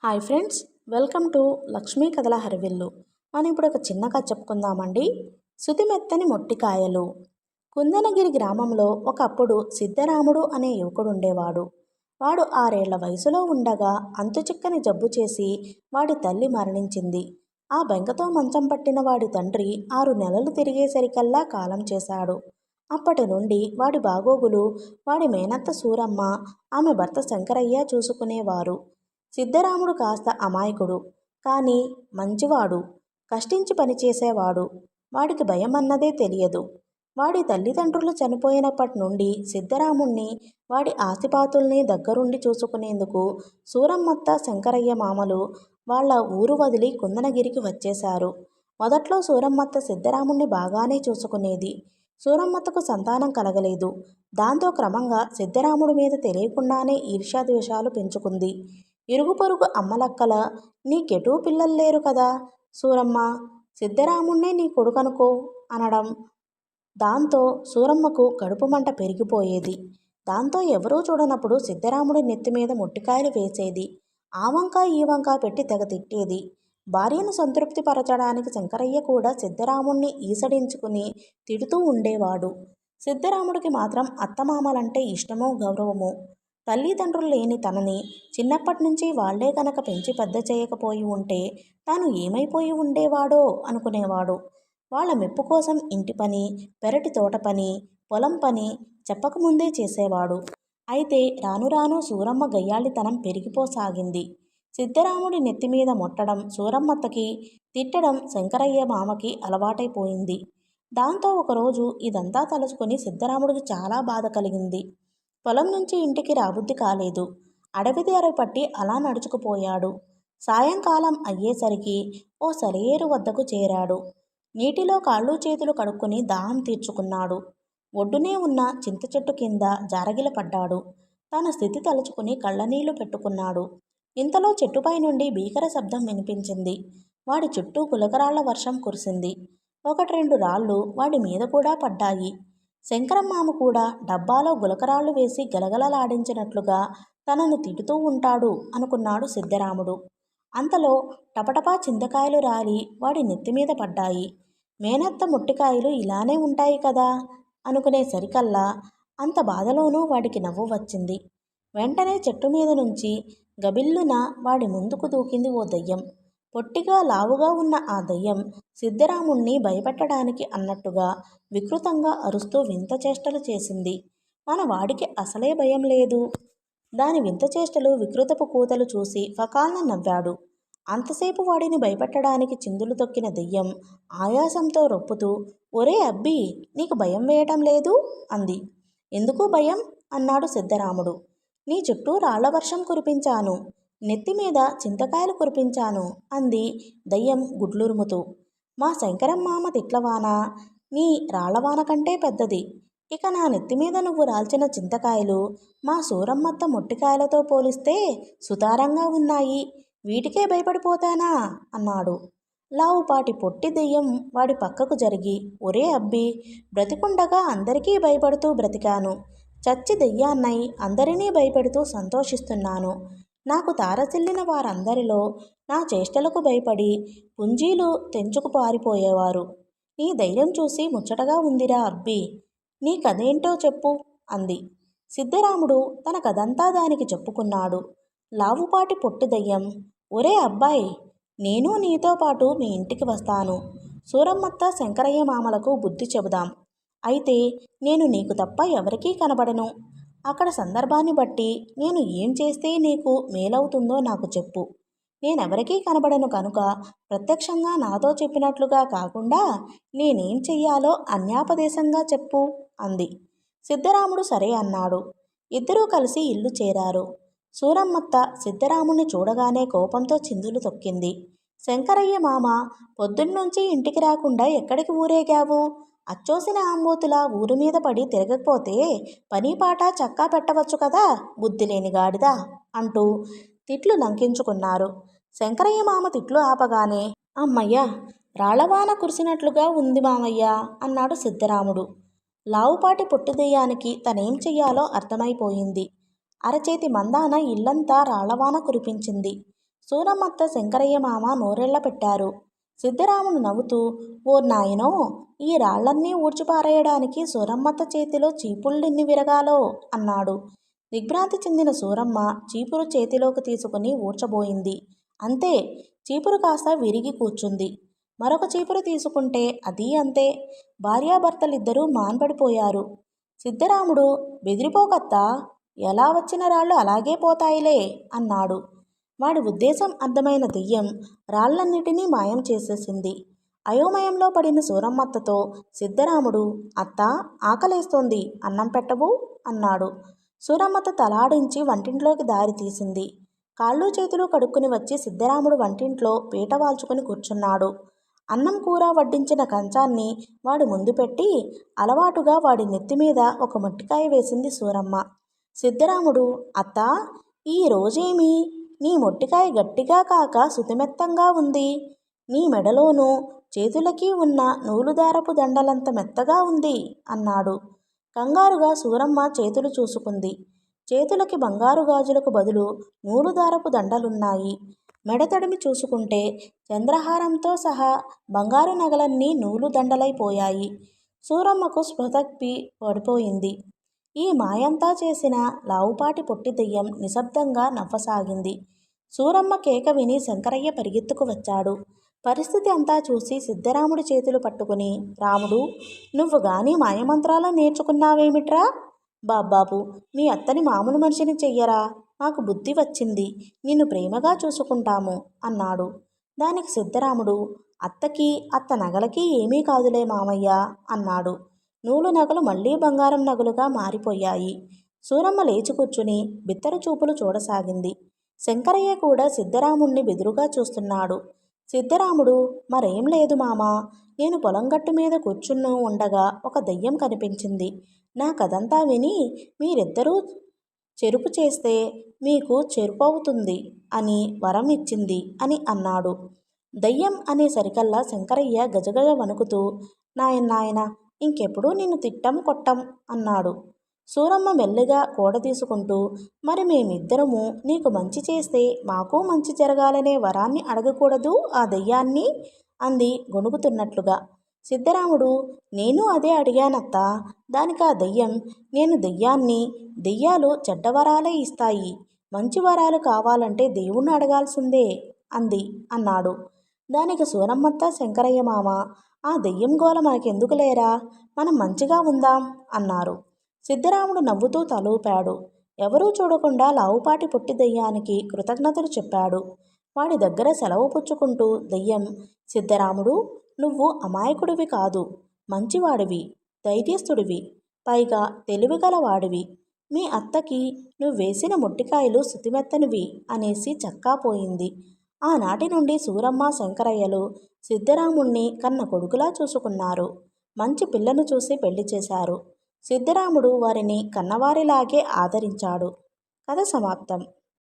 Hi friends, welcome to Lakshmi కథల హరివిల్లు. మనం ఇప్పుడు ఒక చిన్న కథ చెప్పుకుందామండి. సుతిమెత్తని మొట్టికాయలు. కుందనగిరి గ్రామంలో ఒకప్పుడు సిద్ధరాముడు అనే యువకుడు ఉండేవాడు. వాడు 6 ఏళ్ల వయసులో ఉండగా అంతుచిక్కని జబ్బు చేసి వాడి తల్లి మరణించింది. ఆ బెంగతో మంచం పట్టిన వాడి తండ్రి 6 నెలలు తిరిగేసరికల్లా కాలం చేశాడు. అప్పటి నుండి వాడి బాగోగులు వాడి మేనత్త సూరమ్మ, ఆమె భర్త శంకరయ్య చూసుకునేవారు. సిద్ధరాముడు కాస్త అమాయకుడు, కానీ మంచివాడు. కష్టించి పనిచేసేవాడు. వాడికి భయం అన్నదే తెలియదు. వాడి తల్లిదండ్రులు చనిపోయినప్పటి నుండి సిద్ధరాముణ్ణి, వాడి ఆస్తిపాతుల్ని దగ్గరుండి చూసుకునేందుకు సూరమ్మత్త, శంకరయ్య మామలు వాళ్ళ ఊరు వదిలి కుందనగిరికి వచ్చేశారు. మొదట్లో సూరమ్మత్త సిద్ధరాముణ్ణి బాగానే చూసుకునేది. సూరమ్మత్తకు సంతానం కలగలేదు. దాంతో క్రమంగా సిద్ధరాముడి మీద తెలియకుండానే ఈర్ష్యాద్వేషాలు పెంచుకుంది. ఇరుగు పొరుగు అమ్మలక్కల, నీకెటూ పిల్లల్లేరు కదా సూరమ్మ, సిద్ధరాముణ్ణే నీ కొడుకనుకో అనడం. దాంతో సూరమ్మకు కడుపు మంట పెరిగిపోయేది. దాంతో ఎవరూ చూడనప్పుడు సిద్ధరాముడి నెత్తిమీద మొట్టికాయలు వేసేది. ఆ వంక ఈ వంక పెట్టి తెగ తిట్టేది. భార్యను సంతృప్తి పరచడానికి శంకరయ్య కూడా సిద్ధరాముణ్ణి ఈసడించుకుని తిడుతూ ఉండేవాడు. సిద్ధరాముడికి మాత్రం అత్తమామలంటే ఇష్టమో గౌరవమో. తల్లిదండ్రులు లేని తనని చిన్నప్పటి నుంచి వాళ్లే కనుక పెంచి పెద్ద చేయకపోయి ఉంటే తాను ఏమైపోయి ఉండేవాడో అనుకునేవాడు. వాళ్ళ మెప్పు కోసం ఇంటి పని, పెరటి తోట పని, పొలం పని చెప్పకముందే చేసేవాడు. అయితే రాను రాను సూరమ్మ గయ్యాళితనం పెరిగిపోసాగింది. సిద్ధరాముడి నెత్తిమీద మొట్టడం సూరమ్మత్తకి, తిట్టడం శంకరయ్య మామకి అలవాటైపోయింది. దాంతో ఒకరోజు ఇదంతా తలుచుకుని సిద్ధరాముడికి చాలా బాధ కలిగింది. పొలం నుంచి ఇంటికి రాబుద్ది కాలేదు. అడవి దారి పట్టి అలా నడుచుకుపోయాడు. సాయంకాలం అయ్యేసరికి ఓ సెలయేరు వద్దకు చేరాడు. నీటిలో కాళ్ళు చేతులు కడుక్కుని దాహం తీర్చుకున్నాడు. ఒడ్డునే ఉన్న చింత చెట్టు కింద జారగిల పడ్డాడు. తన స్థితి తలుచుకుని కళ్ళనీళ్లు పెట్టుకున్నాడు. ఇంతలో చెట్టుపై నుండి భీకర శబ్దం వినిపించింది. వాడి చుట్టూ గులకరాళ్ల వర్షం కురిసింది. 1-2 రాళ్ళు వాడి మీద కూడా పడ్డాయి. శంకరమ్మామ కూడా డబ్బాలో గులకరాళ్లు వేసి గలగలలాడించినట్లుగా తనను తిడుతూ ఉంటాడు అనుకున్నాడు సిద్ధరాముడు. అంతలో టపటపా చింతకాయలు రాలి వాడి నెత్తిమీద పడ్డాయి. మేనత్త మొట్టికాయలు ఇలానే ఉంటాయి కదా అనుకునే సరికల్లా అంత బాధలోనూ వాడికి నవ్వు వచ్చింది. వెంటనే చెట్టు మీద నుంచి గబిల్లున వాడి ముందుకు దూకింది ఓ దయ్యం. పొట్టిగా లావుగా ఉన్న ఆ దయ్యం సిద్ధరాముణ్ణి భయపెట్టడానికి అన్నట్టుగా వికృతంగా అరుస్తూ వింత చేష్టలు చేసింది. మన వాడికి అసలే భయం లేదు. దాని వింత చేష్టలు, వికృతపు కూతలు చూసి ఫకాల్న నవ్వాడు. అంతసేపు వాడిని భయపెట్టడానికి చిందులు తొక్కిన దెయ్యం ఆయాసంతో రొప్పుతూ, ఒరే అబ్బి, నీకు భయం వేయటం లేదు అంది. ఎందుకు భయం అన్నాడు సిద్ధరాముడు. నీ చుట్టూ రాళ్ల వర్షం కురిపించాను, నెత్తిమీద చింతకాయలు కురిపించాను అంది దయ్యం గుడ్లురుముతూ. మా శంకరమ్మామ తిట్లవాన నీ రాళ్లవాన కంటే పెద్దది. ఇక నా నెత్తిమీద నువ్వు రాల్చిన చింతకాయలు మా సూరమ్మత్త మొట్టికాయలతో పోలిస్తే సుతారంగా ఉన్నాయి. వీటికే భయపడిపోతానా అన్నాడు. లావుపాటి పొట్టి దెయ్యం వాడి పక్కకు జరిగి, ఒరే అబ్బి, బ్రతికుండగా అందరికీ భయపడుతూ బ్రతికాను. చచ్చి దెయ్యాన్నై అందరినీ భయపెడుతూ సంతోషిస్తున్నాను. నాకు తారసిల్లిన వారందరిలో నా చేష్టలకు భయపడి పుంజీలు తెంచుకు పారిపోయేవారు. నీ ధైర్యం చూసి ముచ్చటగా ఉందిరా అబ్బి, నీ కథేంటో చెప్పు అంది. సిద్ధరాముడు తన కథంతా దానికి చెప్పుకున్నాడు. లావుపాటి పొట్టి దయ్యం, ఒరే అబ్బాయి, నేను నీతో పాటు మీ ఇంటికి వస్తాను. సూరమ్మత్త, శంకరయ్య మామలకు బుద్ధి చెబుదాం. అయితే నేను నీకు తప్ప ఎవరికీ కనబడను. అక్కడ సందర్భాన్ని బట్టి నేను ఏం చేస్తే నీకు మేలవుతుందో నాకు చెప్పు. నేనెవరికీ కనబడను కనుక ప్రత్యక్షంగా నాతో చెప్పినట్లుగా కాకుండా నేనేం చెయ్యాలో అన్యాపదేశంగా చెప్పు అంది. సిద్ధరాముడు సరే అన్నాడు. ఇద్దరూ కలిసి ఇల్లు చేరారు. సూరమ్మత్త సిద్ధరాముణ్ణి చూడగానే కోపంతో చిందులు తొక్కింది. శంకరయ్య మామ, పొద్దున్నుంచి ఇంటికి రాకుండా ఎక్కడికి ఊరేగావు? అచ్చోసిన ఆంబోతులా ఊరి మీద పడి తిరగకపోతే పనీపాట చక్కా పెట్టవచ్చు కదా, బుద్ధిలేని గాడిదా అంటూ తిట్లు లంకించుకున్నారు. శంకరయ్య మామ తిట్లు ఆపగానే, అమ్మయ్య, రాళ్లవాన కురిసినట్లుగా ఉంది మామయ్య అన్నాడు సిద్ధరాముడు. లావుపాటి పొట్టిదెయ్యానికి తనేం చెయ్యాలో అర్థమైపోయింది. అరచేతి మందాన ఇల్లంతా రాళ్లవాన కురిపించింది. సూరమ్మత్త శంకరయ్య మామ నోరెళ్ల పెట్టారు. సిద్ధరాముడు నవ్వుతూ, ఓ నాయనో, ఈ రాళ్లన్నీ ఊడ్చిపారేయడానికి సూరమ్మత్త చేతిలో చీపుళ్ళెన్ని విరగాలో అన్నాడు. దిగ్భ్రాంతి చెందిన సూరమ్మ చీపురు చేతిలోకి తీసుకుని ఊడ్చబోయింది. అంతే, చీపురు కాస్త విరిగి కూర్చుంది. మరొక చీపురు తీసుకుంటే అదీ అంతే. భార్యాభర్తలిద్దరూ మాన్పడిపోయారు. సిద్ధరాముడు, బెదిరిపోకత్తా, ఎలా వచ్చిన రాళ్ళు అలాగే పోతాయిలే అన్నాడు. వాడి ఉద్దేశం అర్థమైన దెయ్యం రాళ్లన్నిటినీ మాయం చేసేసింది. అయోమయంలో పడిన సూరమ్మత్తతో సిద్ధరాముడు, అత్తా, ఆకలేస్తోంది, అన్నం పెట్టవు అన్నాడు. సూరమ్మత్త తలాడించి వంటింట్లోకి దారి తీసింది. కాళ్ళు చేతులు కడుక్కుని వచ్చి సిద్ధరాముడు వంటింట్లో పీట వాల్చుకుని కూర్చున్నాడు. అన్నం కూర వడ్డించిన కంచాన్ని వాడి ముందు పెట్టి అలవాటుగా వాడి నెత్తిమీద ఒక మొట్టికాయ వేసింది సూరమ్మ. సిద్ధరాముడు, అత్తా, ఈ రోజేమీ నీ మొట్టికాయ గట్టిగా కాక సుతిమెత్తంగా ఉంది. నీ మెడలోనూ చేతులకి ఉన్న నూలుదారపు దండలంత మెత్తగా ఉంది అన్నాడు. కంగారుగా సూరమ్మ చేతులు చూసుకుంది. చేతులకి బంగారు గాజులకు బదులు నూలుదారపు దండలున్నాయి. మెడతడిమి చూసుకుంటే చంద్రహారంతో సహా బంగారు నగలన్నీ నూలు దండలైపోయాయి. సూరమ్మకు స్పృహతప్పి పడిపోయింది. ఈ మాయంతా చేసిన లావుపాటి పొట్టి దెయ్యం నిశ్శబ్దంగా నవ్వసాగింది. సూరమ్మ కేక విని శంకరయ్య పరిగెత్తుకు వచ్చాడు. పరిస్థితి అంతా చూసి సిద్ధరాముడి చేతులు పట్టుకుని, రాముడు, నువ్వు గాని మాయమంత్రాలు నేర్చుకున్నావేమిట్రా? బాబ్బాబు, మీ అత్తని మామూలు మనిషిని చెయ్యరా? మాకు బుద్ధి వచ్చింది, నిన్ను ప్రేమగా చూసుకుంటాము అన్నాడు. దానికి సిద్ధరాముడు, అత్తకి అత్త నగలకి ఏమీ కాదులే మామయ్య అన్నాడు. నూలు నగలు మళ్లీ బంగారం నగలుగా మారిపోయాయి. సూరమ్మ లేచి కూర్చుని బిత్తర చూపులు చూడసాగింది. శంకరయ్య కూడా సిద్ధరాముణ్ణి బెదురుగా చూస్తున్నాడు. సిద్ధరాముడు, మరేం లేదు మామా, నేను పొలం గట్టు మీద కూర్చుని ఉండగా ఒక దెయ్యం కనిపించింది. నా కథంతా విని మీరిద్దరూ చెరుపు చేస్తే మీకు చెరుపవుతుంది అని వరం ఇచ్చింది అని అన్నాడు. దయ్యం అనే సరికల్లా శంకరయ్య గజగజ వణుకుతూ, నాయనా, ఇంకెప్పుడూ నిన్ను తిట్టం కొట్టం అన్నాడు. సూరమ్మ మెల్లిగా కూడ తీసుకుంటూ, మరి మేమిద్దరము నీకు మంచి చేస్తే మాకు మంచి జరగాలనే వరాన్ని అడగకూడదు ఆ దెయ్యాన్ని అంది గొణుగుతున్నట్లుగా. సిద్ధరాముడు, నేను అదే అడిగానత్తా. దానికి ఆ దెయ్యం, నేను దెయ్యాన్ని, దెయ్యాలు చెడ్డవరాలే ఇస్తాయి, మంచి వరాలు కావాలంటే దేవుణ్ణి అడగాల్సిందే అంది అన్నాడు. దానికి సూరమ్మత్త, శంకరయ్య మామ, ఆ దెయ్యం గోల మనకెందుకు లేరా, మనం మంచిగా ఉందాం అన్నారు. సిద్ధరాముడు నవ్వుతూ తలూపాడు. ఎవరూ చూడకుండా లావుపాటి పొట్టి దెయ్యానికి కృతజ్ఞతలు చెప్పాడు. వాడి దగ్గర సెలవు పుచ్చుకుంటూ దెయ్యం, సిద్ధరాముడు, నువ్వు అమాయకుడివి కాదు, మంచివాడివి, ధైర్యస్తుడివి, పైగా తెలివిగలవాడివి. మీ అత్తకి నువ్వేసిన మొట్టికాయలు శుతిమెత్తనివి అనేసి చక్కాపోయింది. ఆనాటి నుండి సూరమ్మ, శంకరయ్యలు సిద్ధరాముణ్ణి కన్న కొడుకులా చూసుకున్నారు. మంచి పిల్లను చూసి పెళ్లి చేశారు. సిద్ధరాముడు వారిని కన్నవారిలాగే ఆదరించాడు. కథ సమాప్తం.